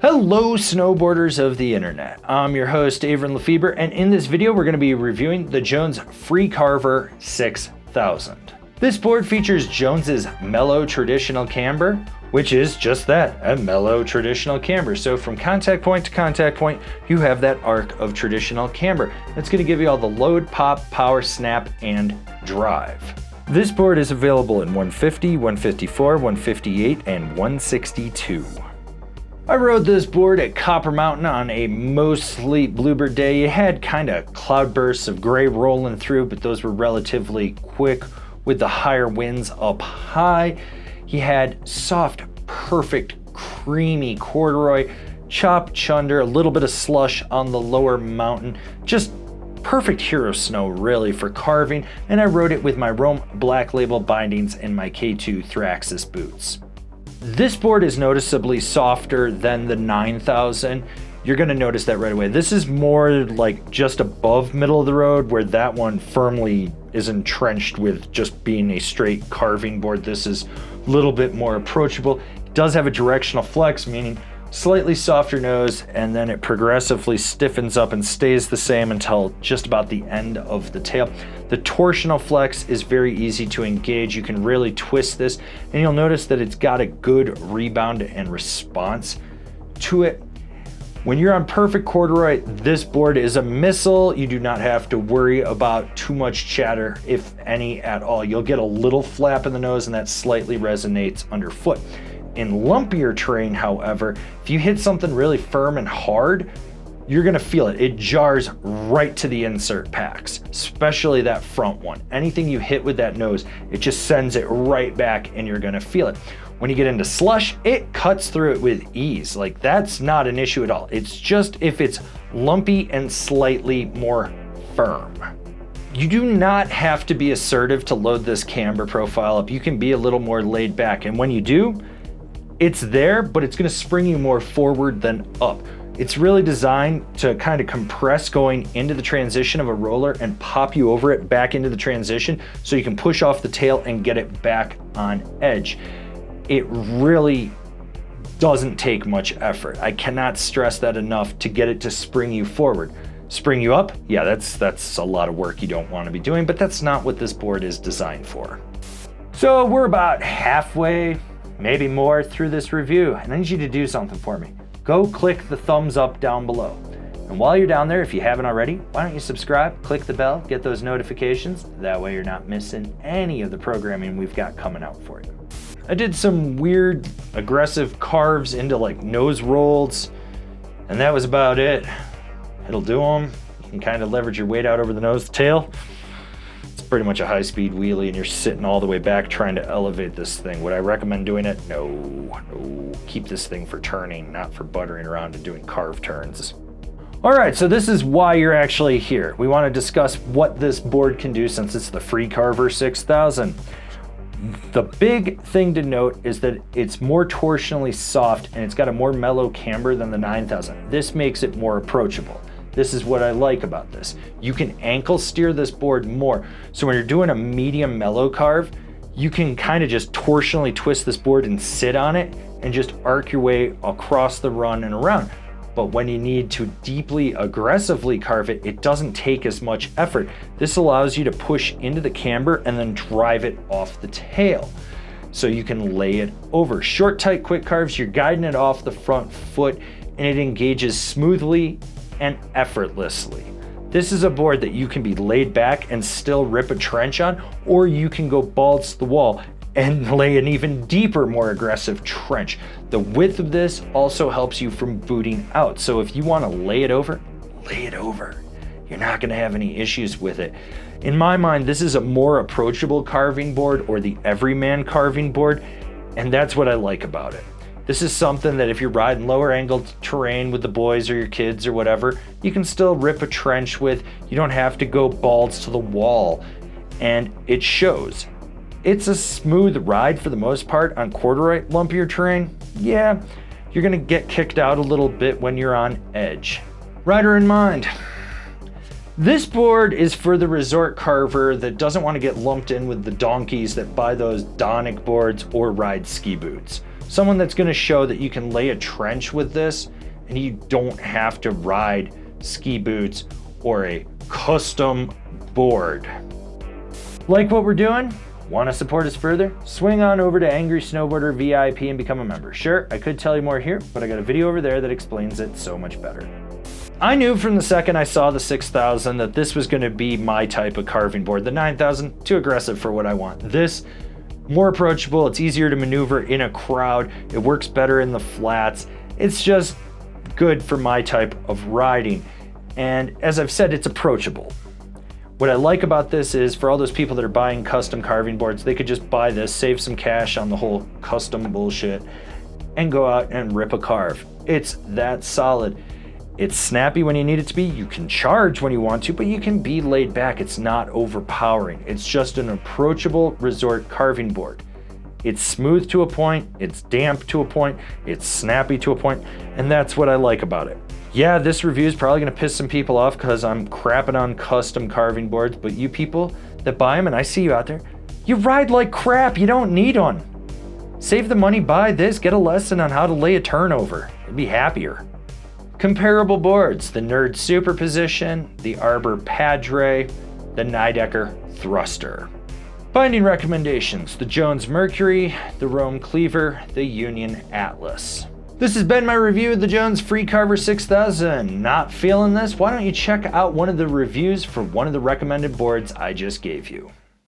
Hello snowboarders of the internet, I'm your host Avran LeFeber, and in this video we're going to be reviewing the Jones Freecarver 6000. This board features Jones's mellow traditional camber, which is just that, a mellow traditional camber. So from contact point to contact point, you have that arc of traditional camber. That's going to give you all the load, pop, power, snap, and drive. This board is available in 150, 154, 158, and 162. I rode this board at Copper Mountain on a mostly bluebird day. It had kind of cloudbursts of gray rolling through, but those were relatively quick with the higher winds up high. He had soft, perfect, creamy corduroy, chopped chunder, a little bit of slush on the lower mountain. Just perfect hero snow really for carving, and I rode it with my Rome Black Label bindings and my K2 Thraxis boots. This board is noticeably softer than the 9000. You're going to notice that right away. This is more like just above middle of the road, where that one firmly is entrenched with just being a straight carving board. This is a little bit more approachable. It does have a directional flex, meaning slightly softer nose, and then it progressively stiffens up and stays the same until just about the end of the tail. The torsional flex is very easy to engage. You can really twist this, and you'll notice that it's got a good rebound and response to it. When you're on perfect corduroy, this board is a missile. You do not have to worry about too much chatter, if any at all. You'll get a little flap in the nose, and that slightly resonates underfoot. In lumpier terrain, however, if you hit something really firm and hard, you're gonna feel it. It jars right to the insert packs, especially that front one. Anything you hit with that nose, it just sends it right back and you're gonna feel it. When you get into slush, it cuts through it with ease. Like, that's not an issue at all. It's just if it's lumpy and slightly more firm. You do not have to be assertive to load this camber profile up. You can be a little more laid back, and when you do, it's there, but it's gonna spring you more forward than up. It's really designed to kind of compress going into the transition of a roller and pop you over it back into the transition so you can push off the tail and get it back on edge. It really doesn't take much effort. I cannot stress that enough to get it to spring you forward. Spring you up? Yeah, that's a lot of work you don't want to be doing, but that's not what this board is designed for. So we're about halfway, maybe more, through this review, and I need you to do something for me. Go click the thumbs up down below. And while you're down there, if you haven't already, why don't you subscribe, click the bell, get those notifications. That way you're not missing any of the programming we've got coming out for you. I did some weird, aggressive carves into like nose rolls, and that was about it. It'll do them. You can kind of leverage your weight out over the nose, the tail. Pretty much a high-speed wheelie, and you're sitting all the way back trying to elevate this thing. Would I recommend doing it? No. Keep this thing for turning, not for buttering around and doing carve turns. All right, so this is why you're actually here. We want to discuss what this board can do since it's the Freecarver 6000. The big thing to note is that it's more torsionally soft and it's got a more mellow camber than the 9000. This makes it more approachable. This is what I like about this. You can ankle steer this board more. So when you're doing a medium mellow carve, you can kind of just torsionally twist this board and sit on it and just arc your way across the run and around. But when you need to deeply, aggressively carve it, it doesn't take as much effort. This allows you to push into the camber and then drive it off the tail. So you can lay it over. Short, tight, quick carves, you're guiding it off the front foot and it engages smoothly and effortlessly. This is a board that you can be laid back and still rip a trench on, or you can go balls to the wall and lay an even deeper, more aggressive trench. The width of this also helps you from booting out. So if you want to lay it over, lay it over. You're not going to have any issues with it. In my mind, this is a more approachable carving board, or the everyman carving board, and that's what I like about it. This is something that if you're riding lower angled terrain with the boys or your kids or whatever, you can still rip a trench with. You don't have to go balls to the wall, and it shows. It's a smooth ride for the most part on corduroy. Lumpier terrain, yeah, you're gonna get kicked out a little bit when you're on edge. Rider in mind. This board is for the resort carver that doesn't want to get lumped in with the donkeys that buy those Donic boards or ride ski boots. someone that's gonna show that you can lay a trench with this and you don't have to ride ski boots or a custom board. Like what we're doing? Want to support us further? Swing on over to Angry Snowboarder VIP and become a member. Sure, I could tell you more here, but I got a video over there that explains it so much better. I knew from the second I saw the 6000 that this was going to be my type of carving board. The 9000, too aggressive for what I want. This, more approachable, it's easier to maneuver in a crowd, it works better in the flats. It's just good for my type of riding. And as I've said, it's approachable. What I like about this is for all those people that are buying custom carving boards, they could just buy this, save some cash on the whole custom bullshit, and go out and rip a carve. It's that solid. It's snappy when you need it to be. You can charge when you want to, but you can be laid back. It's not overpowering. It's just an approachable resort carving board. It's smooth to a point, it's damp to a point, it's snappy to a point, and that's what I like about it. Yeah, this review is probably gonna piss some people off because I'm crapping on custom carving boards, but you people that buy them, and I see you out there, you ride like crap, you don't need one. Save the money, buy this, get a lesson on how to lay a turnover. You'll be happier. Comparable boards, the Nerd Superposition, the Arbor Padre, the Nidecker Thruster. Binding recommendations, the Jones Mercury, the Rome Cleaver, the Union Atlas. This has been my review of the Jones Freecarver 6000. Not feeling this? Why don't you check out one of the reviews for one of the recommended boards I just gave you.